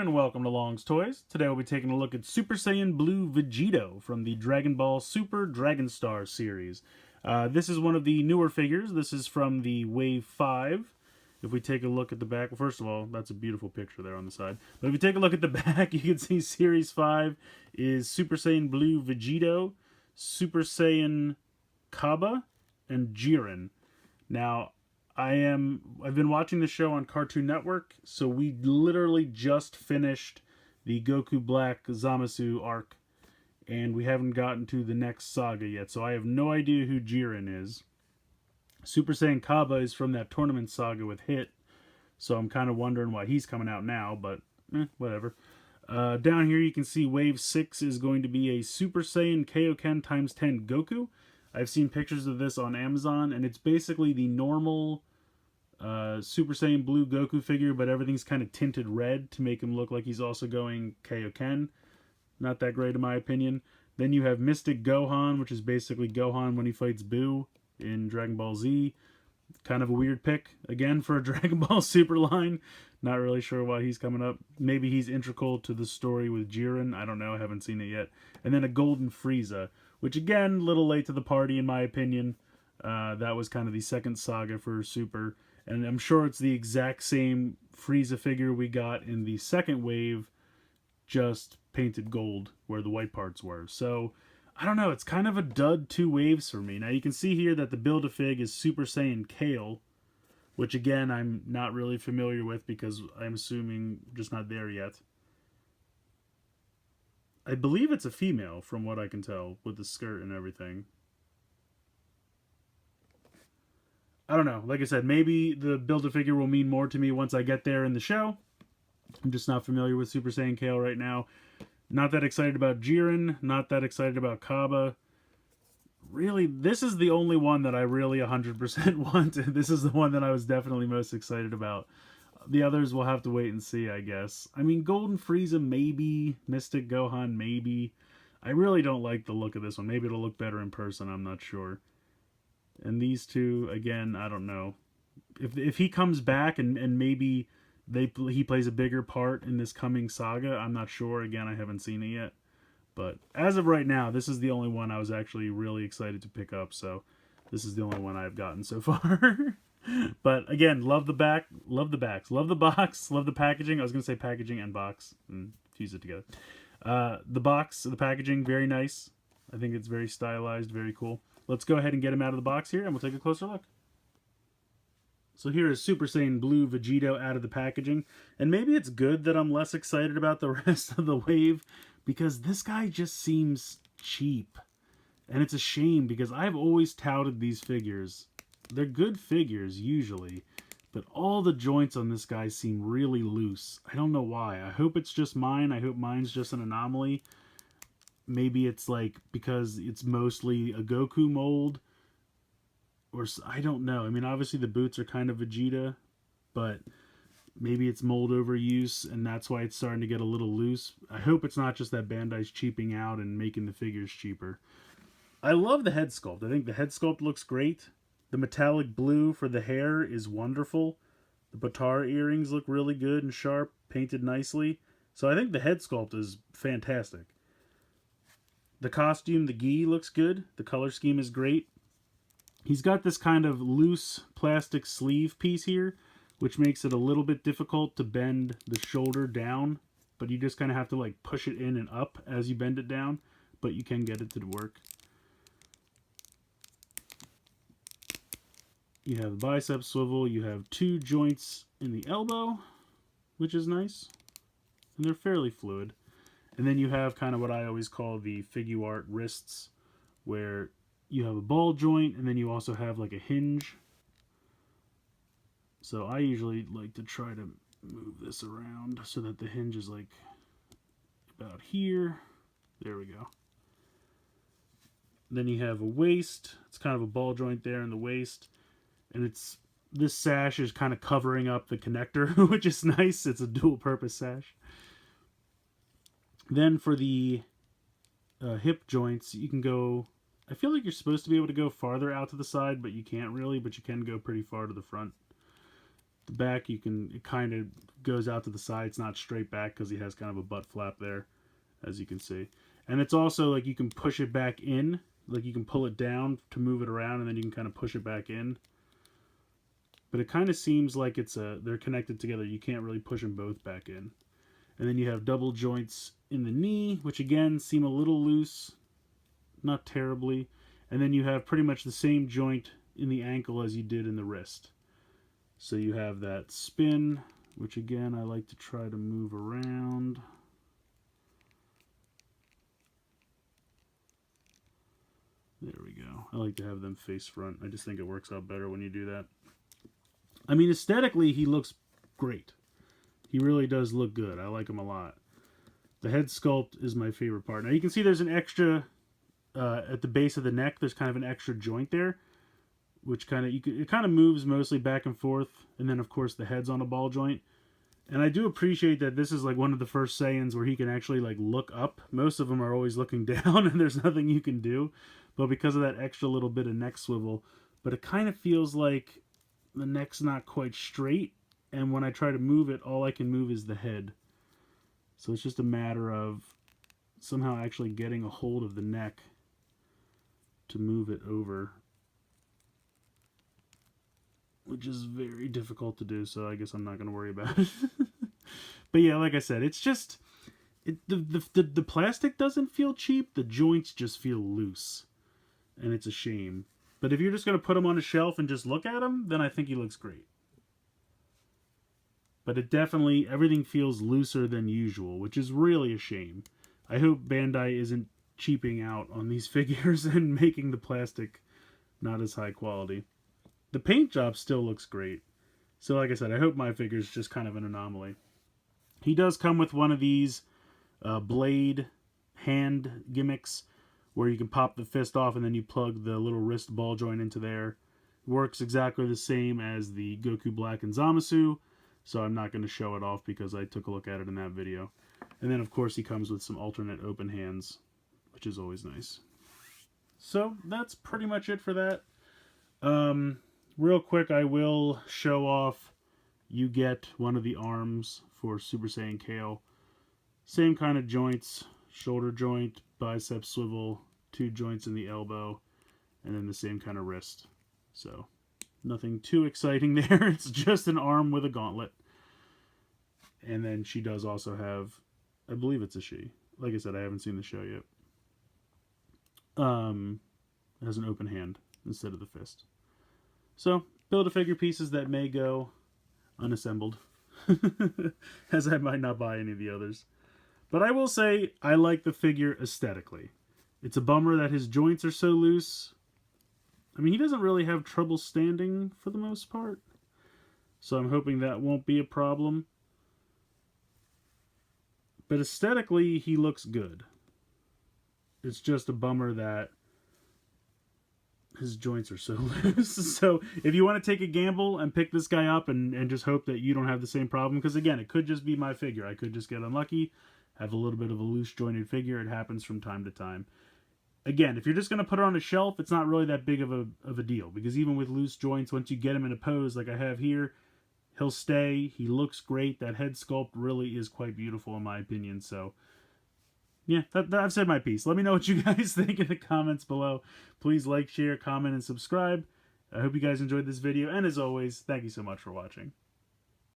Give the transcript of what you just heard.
and welcome to Long's Toys. Today we'll be taking a look at Super Saiyan Blue Vegito from the Dragon Ball Super Dragon Star series. This is one of the newer figures. This is from the Wave 5. If we take a look at the back, well, first of all, that's a beautiful picture there on the side. But if you take a look at the back, you can see Series 5 is Super Saiyan Blue Vegito, Super Saiyan Kaba, and Jiren. Now, I've been watching the show on Cartoon Network, so we literally just finished the Goku Black Zamasu arc, and we haven't gotten to the next saga yet, so I have no idea who Jiren is. Super Saiyan Kaba is from that tournament saga with Hit, so I'm kind of wondering why he's coming out now, but whatever. Down here you can see Wave 6 is going to be a Super Saiyan Kaioken times 10 Goku. I've seen pictures of this on Amazon, and it's basically the normal Super Saiyan Blue Goku figure, but everything's kind of tinted red to make him look like he's also going Kaioken. Not that great in my opinion. Then you have Mystic Gohan, which is basically Gohan when he fights Buu in Dragon Ball Z. Kind of a weird pick, again, for a Dragon Ball Super line. Not really sure why he's coming up. Maybe he's integral to the story with Jiren. I don't know, I haven't seen it yet. And then a Golden Frieza, which again, a little late to the party in my opinion. That was kind of the second saga for Super. And I'm sure it's the exact same Frieza figure we got in the second wave, just painted gold where the white parts were. So, I don't know, it's kind of a dud 2 waves for me. Now you can see here that the Build-A-Fig is Super Saiyan Kale, which again, I'm not really familiar with because I'm assuming just not there yet. I believe it's a female, from what I can tell, with the skirt and everything. I don't know. Like I said, maybe the Build-A-Figure will mean more to me once I get there in the show. I'm just not familiar with Super Saiyan Kale right now. Not that excited about Jiren. Not that excited about Kaba. Really, this is the only one that I really 100% want. This is the one that I was definitely most excited about. The others will have to wait and see, I guess. I mean, Golden Frieza, maybe. Mystic Gohan, maybe. I really don't like the look of this one. Maybe it'll look better in person, I'm not sure. And these two, again, I don't know. If he comes back and maybe he plays a bigger part in this coming saga, I'm not sure. Again, I haven't seen it yet. But as of right now, this is the only one I was actually really excited to pick up. So this is the only one I've gotten so far. But again, love the back, love the backs, love the box, love the packaging. I was going to say packaging and box and fuse it together. The box, the packaging, very nice. I think it's very stylized, very cool. Let's go ahead and get him out of the box here and we'll take a closer look. So here is Super Saiyan Blue Vegito out of the packaging. And maybe it's good that I'm less excited about the rest of the wave because this guy just seems cheap. And it's a shame because I've always touted these figures. They're good figures, usually, but all the joints on this guy seem really loose. I don't know why. I hope it's just mine. I hope mine's just an anomaly. Maybe it's like because it's mostly a Goku mold, or I don't know. I mean, obviously the boots are kind of Vegeta, but maybe it's mold overuse, and that's why it's starting to get a little loose. I hope it's not just that Bandai's cheaping out and making the figures cheaper. I love the head sculpt. I think the head sculpt looks great. The metallic blue for the hair is wonderful. The Batara earrings look really good and sharp, painted nicely. So I think the head sculpt is fantastic. The costume, the gi, looks good. The color scheme is great. He's got this kind of loose plastic sleeve piece here, which makes it a little bit difficult to bend the shoulder down. But you just kind of have to like push it in and up as you bend it down. But you can get it to work. You have the bicep swivel. You have 2 joints in the elbow, which is nice. And they're fairly fluid. And then you have kind of what I always call the Figuart wrists, where you have a ball joint, and then you also have like a hinge. So I usually like to try to move this around so that the hinge is like about here. There we go. Then you have a waist. It's kind of a ball joint there in the waist. And this sash is kind of covering up the connector, which is nice. It's a dual purpose sash. Then for the hip joints, you can go, I feel like you're supposed to be able to go farther out to the side, but you can't really, but you can go pretty far to the front. The back, you can, it kind of goes out to the side. It's not straight back because he has kind of a butt flap there, as you can see. And it's also like you can push it back in, like you can pull it down to move it around, and then you can kind of push it back in. But it kind of seems like they're connected together. You can't really push them both back in. And then you have double joints in the knee, which again seem a little loose, not terribly. And then you have pretty much the same joint in the ankle as you did in the wrist. So you have that spin, which again I like to try to move around. There we go. I like to have them face front. I just think it works out better when you do that. I mean, aesthetically, he looks great. He really does look good. I like him a lot. The head sculpt is my favorite part. Now you can see there's an extra, at the base of the neck, there's kind of an extra joint there, which kind of, it kind of moves mostly back and forth. And then, of course, the head's on a ball joint. And I do appreciate that this is like one of the first Saiyans where he can actually like look up. Most of them are always looking down and there's nothing you can do. But because of that extra little bit of neck swivel, but it kind of feels like the neck's not quite straight, and when I try to move it, all I can move is the head. So it's just a matter of somehow actually getting a hold of the neck to move it over, which is very difficult to do, so I guess I'm not going to worry about it. But yeah, like I said, it's just, the plastic doesn't feel cheap, the joints just feel loose, and it's a shame. But if you're just going to put him on a shelf and just look at him, then I think he looks great. But it definitely, everything feels looser than usual, which is really a shame. I hope Bandai isn't cheaping out on these figures and making the plastic not as high quality. The paint job still looks great. So like I said, I hope my figure's just kind of an anomaly. He does come with one of these blade hand gimmicks, where you can pop the fist off and then you plug the little wrist ball joint into there. Works exactly the same as the Goku Black and Zamasu, so I'm not going to show it off because I took a look at it in that video. And then, of course, he comes with some alternate open hands, which is always nice. So that's pretty much it for that. Real quick, I will show off, you get one of the arms for Super Saiyan Kale. Same kind of joints, shoulder joint, bicep swivel, 2 joints in the elbow, and then the same kind of wrist. So nothing too exciting there. It's just an arm with a gauntlet. And then she does also have, I believe it's a she. Like I said, I haven't seen the show yet. It has an open hand instead of the fist. So Build-A-Figure pieces that may go unassembled, as I might not buy any of the others. But I will say, I like the figure aesthetically. It's a bummer that his joints are so loose. I mean, he doesn't really have trouble standing for the most part. So I'm hoping that won't be a problem. But aesthetically, he looks good. It's just a bummer that his joints are so loose. So if you want to take a gamble and pick this guy up and just hope that you don't have the same problem, because again, it could just be my figure. I could just get unlucky, have a little bit of a loose jointed figure. It happens from time to time. Again, if you're just going to put it on a shelf, it's not really that big of a deal, because even with loose joints, once you get him in a pose like I have here, he'll stay. He looks great. That head sculpt really is quite beautiful in my opinion. So yeah, I've said my piece. Let me know what you guys think in the comments below. Please like, share, comment, and subscribe. I hope you guys enjoyed this video, and as always, thank you so much for watching.